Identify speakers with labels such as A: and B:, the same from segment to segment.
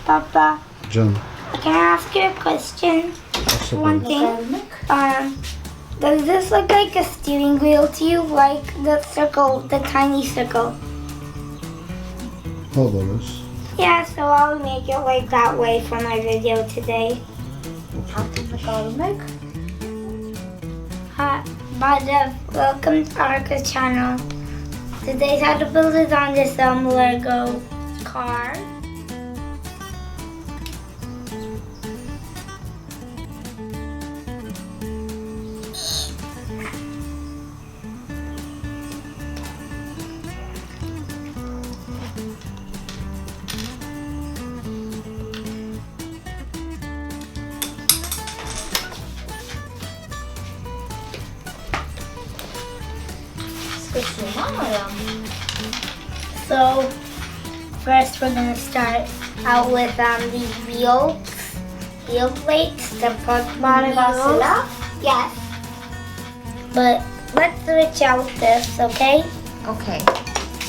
A: Papa,
B: Can
A: can I ask you a question? One thing. Does this look like a steering wheel to you? Like the circle, the tiny circle?
B: oluruz.
A: Yeah, so I'll make it like that way for my video today.
C: Altında kalmak.
A: Hi, welcome to Arqa channel. Today's how to build it on this Lego car. So first we're gonna start out with these wheel plates to put wheels. Yes. But let's switch out this, okay?
C: Okay.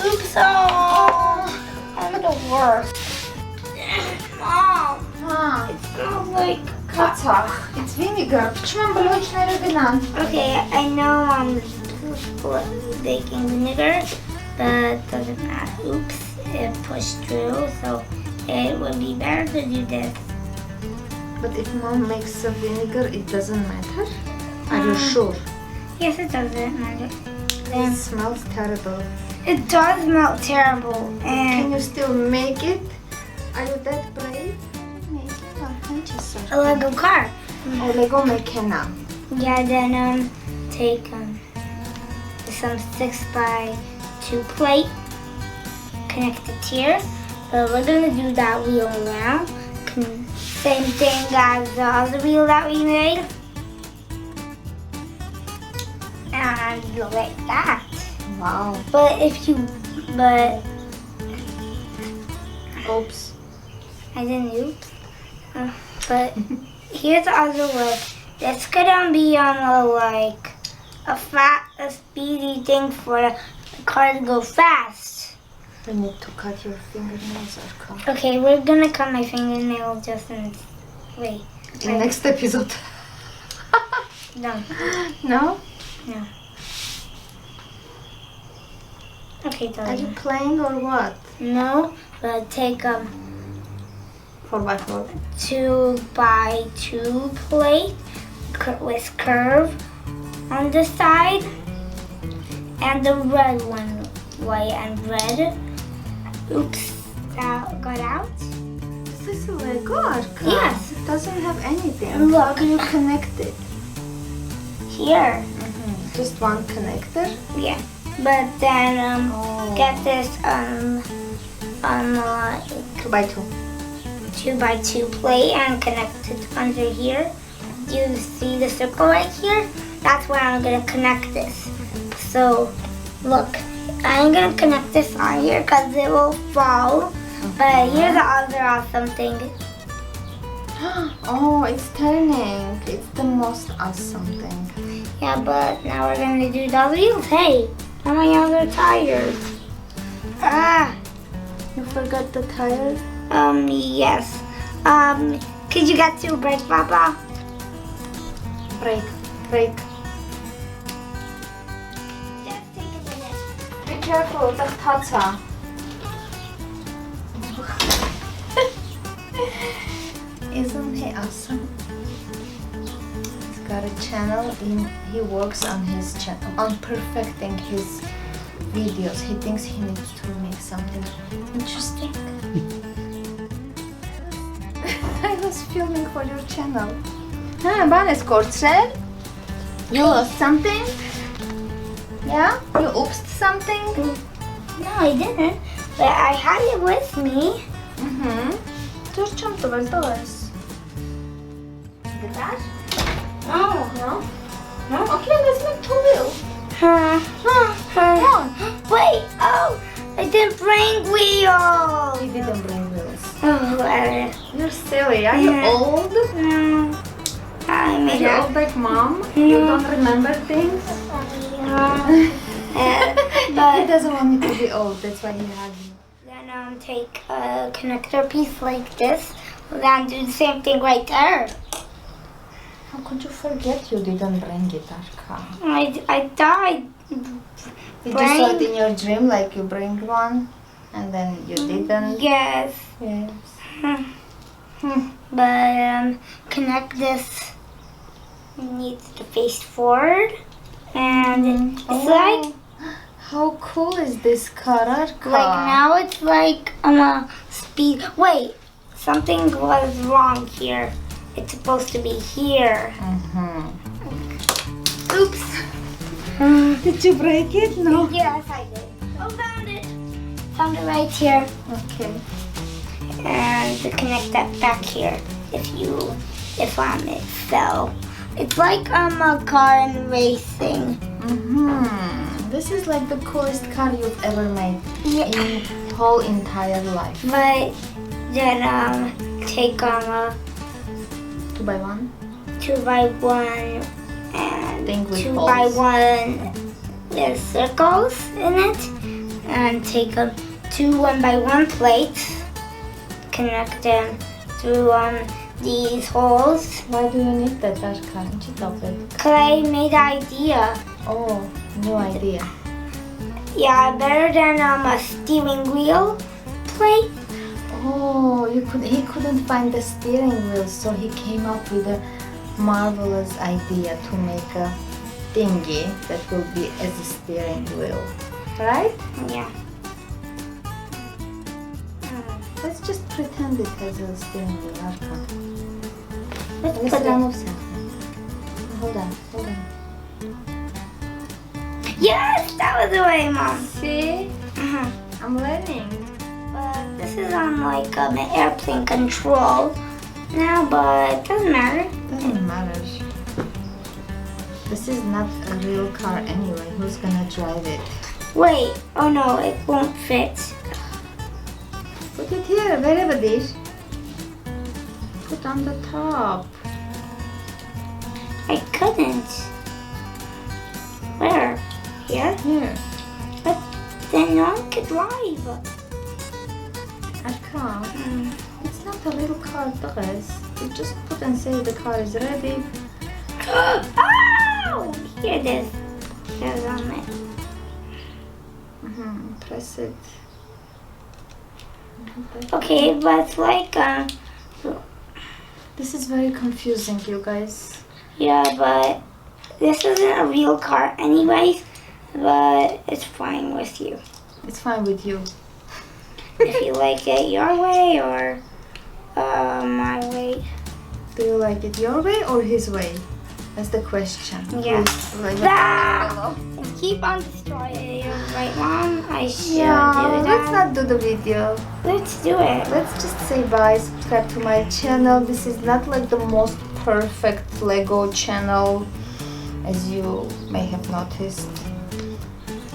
A: Oops! Oh, I'm the worst. Mom, it smells like.
C: Kaca. It's vinegar. Почему болючий регенант?
A: Okay, I know baking vinegar, but doesn't matter. Oops, it pushed through, so it would be better to do this.
C: But if mom makes a vinegar, it doesn't matter? Are you sure?
A: Yes, it doesn't matter.
C: It smells terrible.
A: It does smell terrible,
C: Can
A: and
C: you still make it? Are you that brave? Make it.
A: a Lego car.
C: O Lego makina.
A: Yeah, then take some 6x2 plate, connect it here. But we're gonna do that wheel now. Same thing as the other wheel that we made. And like that.
C: Wow.
A: But
C: Oops.
A: I didn't oops. But here's the other way. That's gonna be like a speedy thing for the car to go fast.
C: We need to cut your fingernails, Arqa.
A: Okay, we're gonna cut my fingernail just in wait.
C: In next episode.
A: No.
C: No?
A: No. Okay,
C: Are
A: darling.
C: you playing or what?
A: No, but take
C: 4x4.
A: 2x2 plate with curve on the side, and the red one, white and red. Oops, that got out.
C: Is this a Lego, Arqa?
A: Yes.
C: It doesn't have anything.
A: Look.
C: How do you connect it?
A: Here.
C: Just one connector?
A: Yeah, but then get this
C: 2x2.
A: 2x2 plate and connect it under here. You see the circle right here? That's where I'm gonna connect this. So look, I'm gonna connect this on here because it will fall. But here's the other awesome thing.
C: Oh, it's turning. It's the most awesome thing.
A: Yeah, but now we're gonna do the wheels. Hey, how my other tires?
C: You forgot the tire?
A: Yes. Could you get to a break, Papa?
C: Break. Break.
A: Just take a minute.
C: Be careful, the tata. Isn't he awesome? He's got a channel and he works on his channel, on perfecting his videos. He thinks he needs to make something interesting. I was filming for your channel. Bane skorčen? You lost something? Yeah? You oopsed something?
A: No, I didn't. But I had it with me.
C: Turčam to vezdoles. Gitaar?
A: No.
C: No? No? Okay, let's make two wheels.
A: Wait, oh, I didn't bring wheels.
C: We didn't bring wheels.
A: Oh,
C: You're silly. Are you
A: Yeah.
C: old?
A: no. I
C: Are
A: made
C: you
A: it.
C: old like mom? You don't remember things?
A: But
C: He doesn't want me to be old. That's why he has me.
A: then take a connector piece like this, then do the same thing right there.
C: How could you forget you didn't bring it, Arqa?
A: I thought
C: Did you saw it in your dream like you bring one and then you didn't?
A: Yes.
C: Yes.
A: But connect this. Needs to face forward, and it's like
C: how cool is this car, Arqa?
A: like now it's like a speed. Wait, something was wrong here. It's supposed to be here. Oops.
C: Did you break it? No.
A: Yes, I did. Oh, found it. Found it right here.
C: Okay.
A: And to connect that back here if it fell. It's like a car in racing.
C: This is like the coolest car you've ever made
A: Yeah.
C: in whole entire life.
A: But then take
C: 2x1?
A: 2x1 and
C: Thing with
A: 2x1 with circles in it, and take 2 1x1 plates, connect them through these holes.
C: Why do you need that, Arqa? Stop it.
A: Cause I made an idea.
C: Oh, no idea.
A: Yeah, better than a steering wheel plate.
C: Oh, he couldn't find the steering wheel, so he came up with a marvelous idea to make a thingy that will be as a steering wheel. Right?
A: Yeah.
C: Let's just pretend it has a steering wheel, Arqa.
A: Let's
C: Let's
A: put it.
C: remove something. Hold on.
A: Yes, that was the way, Mom.
C: See? I'm learning.
A: But this is on like an airplane control now, but it doesn't matter.
C: Doesn't matter. This is not a real car anyway. Who's gonna drive it?
A: Wait, oh no, it won't fit.
C: Put it here, wherever it is. Put on the top.
A: I couldn't. Where? Here?
C: Here.
A: But then no one could drive.
C: Arqa, it's not a little car, guys. You just put and say the car is ready.
A: Oh! Here it is. Here's on it.
C: Press it.
A: Okay, but it's like,
C: This is very confusing, you guys.
A: yeah, but this isn't a real car anyways, but it's fine with you.
C: It's fine with you.
A: If you like it your way or my way.
C: Do you like it your way or his way? That's the question.
A: Yeah.
C: Please, leave it
A: Ah!
C: below.
A: And keep on destroying it, right, Mom? I should
C: Yeah,
A: do
C: let's
A: that.
C: not do the video.
A: Let's do it.
C: Let's just say bye, subscribe to my channel. This is not like the most perfect Lego channel, as you may have noticed.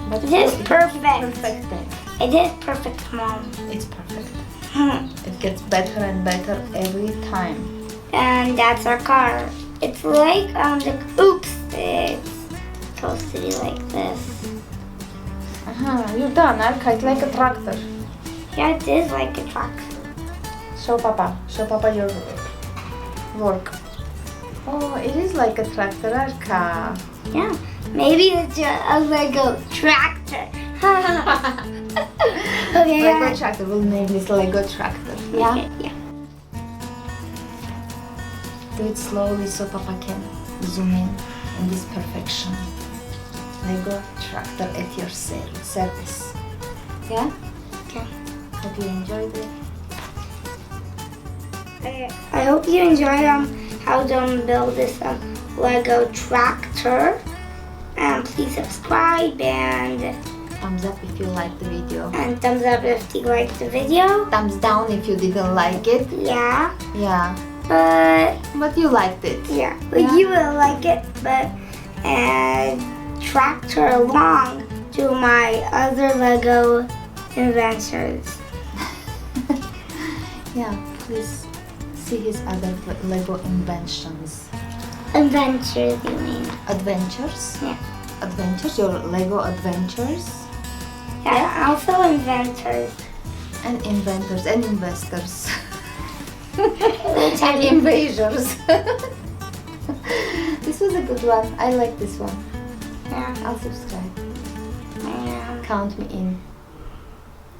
C: But
A: It is perfect.
C: Perfect thing.
A: It is perfect, Mom.
C: It's perfect. It gets better and better every time.
A: And that's our car. It's like oops, it's supposed to be like this.
C: You're done, Arqa. It's like a tractor.
A: Yeah, it is like a tractor.
C: Show Papa your work. Oh, it is like a tractor, Arqa.
A: Yeah, maybe it's just a Lego tractor. Okay,
C: Lego tractor. We'll name this Lego tractor. Yeah.
A: Okay, yeah.
C: Do it slowly so Papa can zoom in this perfection. Lego tractor at your service. Yeah?
A: Okay.
C: Hope you enjoyed it.
A: I hope you enjoyed how to build this Lego tractor. And please subscribe and
C: Thumbs up if you liked the video.
A: thumbs up if you liked the video.
C: Thumbs down if you didn't like it.
A: Yeah,
C: Yeah.
A: but
C: But you liked it.
A: yeah, but
C: Yeah.
A: you will like it. But and tractor along to my other Lego adventures.
C: Yeah, please see his other Lego inventions.
A: Adventures, you mean?
C: Adventures?
A: Yeah.
C: Adventures? Your Lego adventures?
A: Yeah, also inventors.
C: And inventors and investors. And invaders. This was a good one. I like this one.
A: Yeah.
C: I'll subscribe.
A: Yeah.
C: Count me in.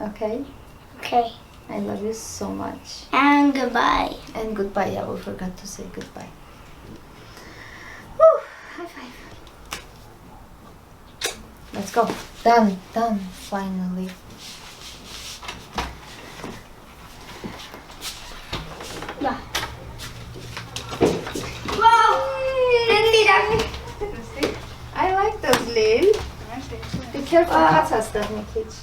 C: Okay?
A: Okay.
C: I love you so much.
A: And goodbye.
C: And goodbye. Yeah, we forgot to say goodbye. Woo! High five. Let's go. Done. Done. Finally.
A: Yeah. Wow!
C: I like those, Lil. Be careful, cut us, doesn't it?